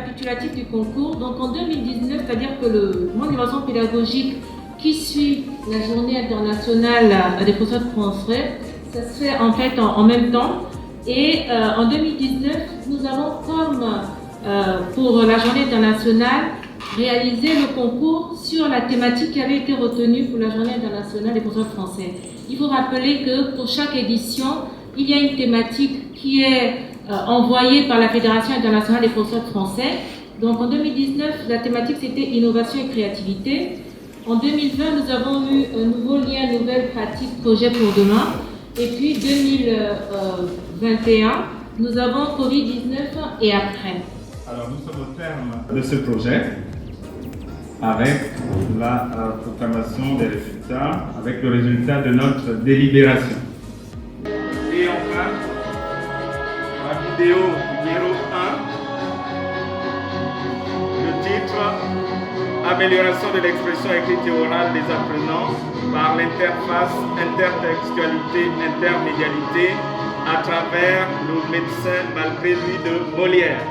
récapitulatif du concours. Donc en 2019, c'est-à-dire que le mois d'innovation pédagogique qui suit la journée internationale des professeurs français, ça se fait en fait en même temps. Et en 2019, nous avons comme pour la journée internationale réalisé le concours sur la thématique qui avait été retenue pour la journée internationale des professeurs français. Il faut rappeler que pour chaque édition, il y a une thématique qui est envoyée par la Fédération internationale des professeurs français. Donc en 2019, la thématique c'était innovation et créativité. En 2020, nous avons eu un nouveau lien, nouvelle pratique, projet pour demain. Et puis 2021, nous avons Covid-19 et après. Alors nous sommes au terme de ce projet avec la proclamation des résultats, avec le résultat de notre délibération. Et enfin, la vidéo numéro 1, le titre « Amélioration de l'expression écrite et orale des apprenants par l'interface intertextualité, intermédialité à travers le médecin malgré lui de Molière ».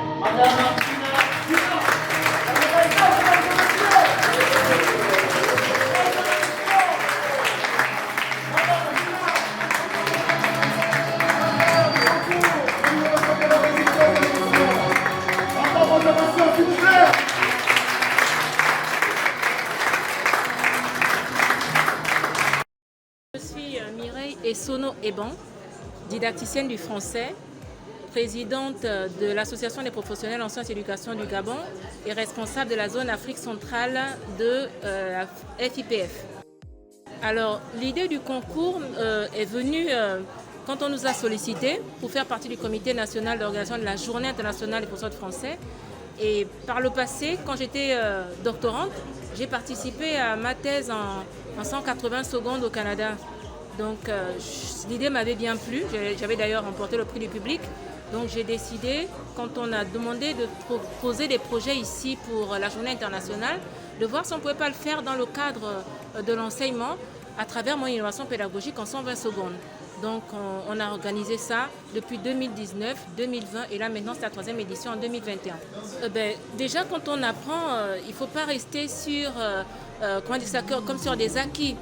Je suis Mireille Essono Eban, didacticienne du français, présidente de l'Association des professionnels en sciences et éducation du Gabon et responsable de la zone Afrique centrale de la FIPF. Alors, l'idée du concours est venue quand on nous a sollicité pour faire partie du comité national d'organisation de la Journée internationale des professeurs de français. Et par le passé, quand j'étais doctorante, j'ai participé à ma thèse en 180 secondes au Canada. Donc l'idée m'avait bien plu, j'avais d'ailleurs remporté le prix du public. Donc j'ai décidé, quand on a demandé de proposer des projets ici pour la journée internationale, de voir si on ne pouvait pas le faire dans le cadre de l'enseignement à travers mon innovation pédagogique en 120 secondes. Donc on a organisé ça depuis 2019, 2020 et là maintenant c'est la 3e édition en 2021. Déjà quand on apprend, il ne faut pas rester sur, comme sur des acquis.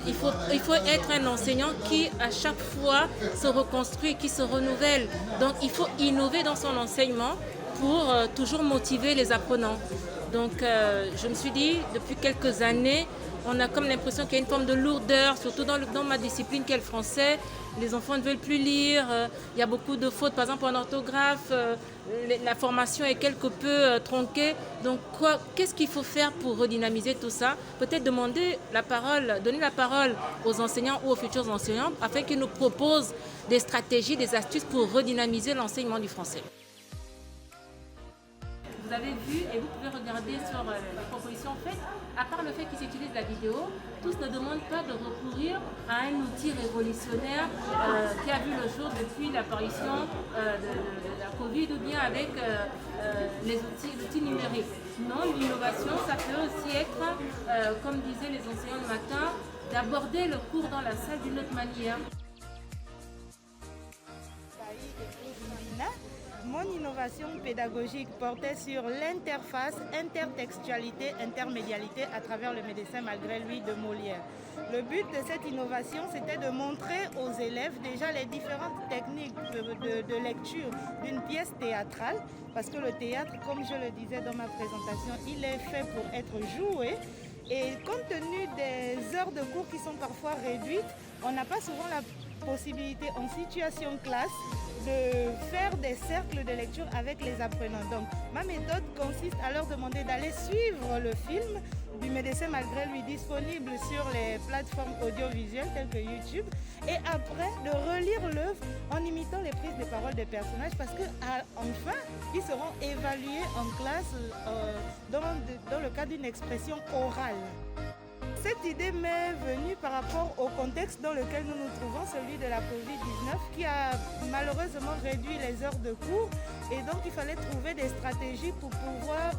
Il faut être un enseignant qui à chaque fois se reconstruit, qui se renouvelle. Donc il faut innover dans son enseignement pour toujours motiver les apprenants. Donc je me suis dit, depuis quelques années, on a comme l'impression qu'il y a une forme de lourdeur, surtout dans ma discipline qui est le français. Les enfants ne veulent plus lire, il y a beaucoup de fautes, par exemple en orthographe, la formation est quelque peu tronquée. Donc qu'est-ce qu'il faut faire pour redynamiser tout ça? Peut-être donner la parole aux enseignants ou aux futurs enseignants afin qu'ils nous proposent des stratégies, des astuces pour redynamiser l'enseignement du français. Vous avez vu et vous pouvez regarder sur les propositions faites, à part le fait qu'ils utilisent la vidéo, tous ne demandent pas de recourir à un outil révolutionnaire qui a vu le jour depuis l'apparition de la Covid ou bien avec les outils numériques. Non, l'innovation, ça peut aussi être, comme disaient les enseignants le matin, d'aborder le cours dans la salle d'une autre manière. Mon innovation pédagogique portait sur l'interface, intertextualité, intermédialité à travers le médecin malgré lui de Molière. Le but de cette innovation, c'était de montrer aux élèves déjà les différentes techniques de lecture d'une pièce théâtrale, parce que le théâtre, comme je le disais dans ma présentation, il est fait pour être joué. Et compte tenu des heures de cours qui sont parfois réduites, on n'a pas souvent la possibilité en situation classe de faire des cercles de lecture avec les apprenants. Donc ma méthode consiste à leur demander d'aller suivre le film du médecin malgré lui disponible sur les plateformes audiovisuelles telles que YouTube et après de relire l'œuvre en imitant les prises de parole des personnages parce que enfin ils seront évalués en classe dans le cadre d'une expression orale. Cette idée m'est venue par rapport au contexte dans lequel nous nous trouvons, celui de la Covid-19, qui a malheureusement réduit les heures de cours et donc il fallait trouver des stratégies pour pouvoir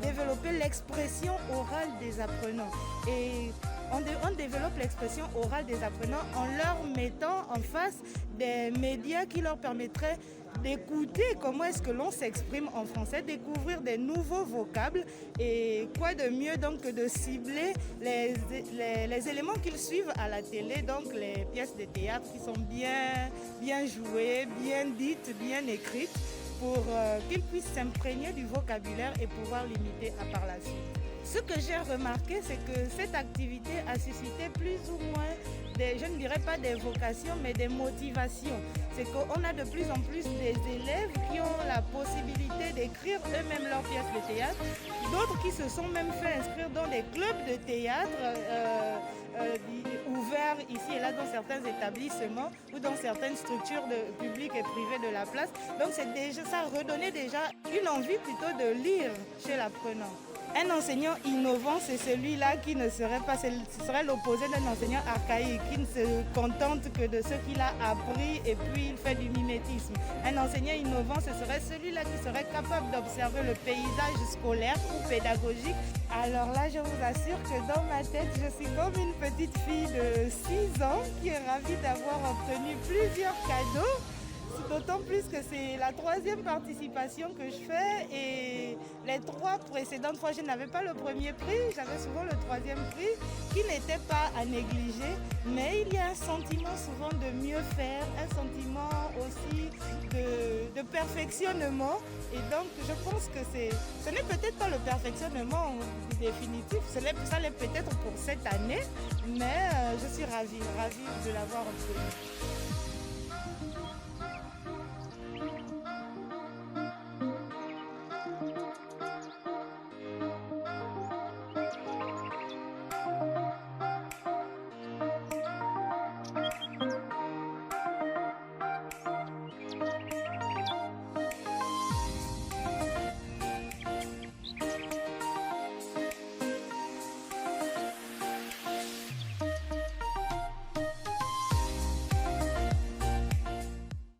développer l'expression orale des apprenants. Et on développe l'expression orale des apprenants en leur mettant en face des médias qui leur permettraient d'écouter comment est-ce que l'on s'exprime en français, découvrir des nouveaux vocables et quoi de mieux donc que de cibler les éléments qu'ils suivent à la télé, donc les pièces de théâtre qui sont bien jouées, bien dites, bien écrites pour qu'ils puissent s'imprégner du vocabulaire et pouvoir l'imiter par la suite. Ce que j'ai remarqué, c'est que cette activité a suscité plus ou moins je ne dirais pas des vocations, mais des motivations. C'est qu'on a de plus en plus des élèves qui ont la possibilité d'écrire eux-mêmes leurs pièces de théâtre, d'autres qui se sont même fait inscrire dans des clubs de théâtre ouverts ici et là dans certains établissements ou dans certaines structures publiques et privées de la place. Donc ça redonnait déjà une envie plutôt de lire chez l'apprenant. Un enseignant innovant, c'est celui-là qui ne serait pas, ce serait l'opposé d'un enseignant archaïque, qui ne se contente que de ce qu'il a appris et puis il fait du mimétisme. Un enseignant innovant, ce serait celui-là qui serait capable d'observer le paysage scolaire ou pédagogique. Alors là, je vous assure que dans ma tête, je suis comme une petite fille de 6 ans qui est ravie d'avoir obtenu plusieurs cadeaux. D'autant plus que c'est la 3e participation que je fais et les 3 précédentes fois, je n'avais pas le premier prix, j'avais souvent le 3e prix qui n'était pas à négliger. Mais il y a un sentiment souvent de mieux faire, un sentiment aussi de perfectionnement. Et donc je pense que ce n'est peut-être pas le perfectionnement définitif, ça l'est peut-être pour cette année, mais je suis ravie de l'avoir obtenu.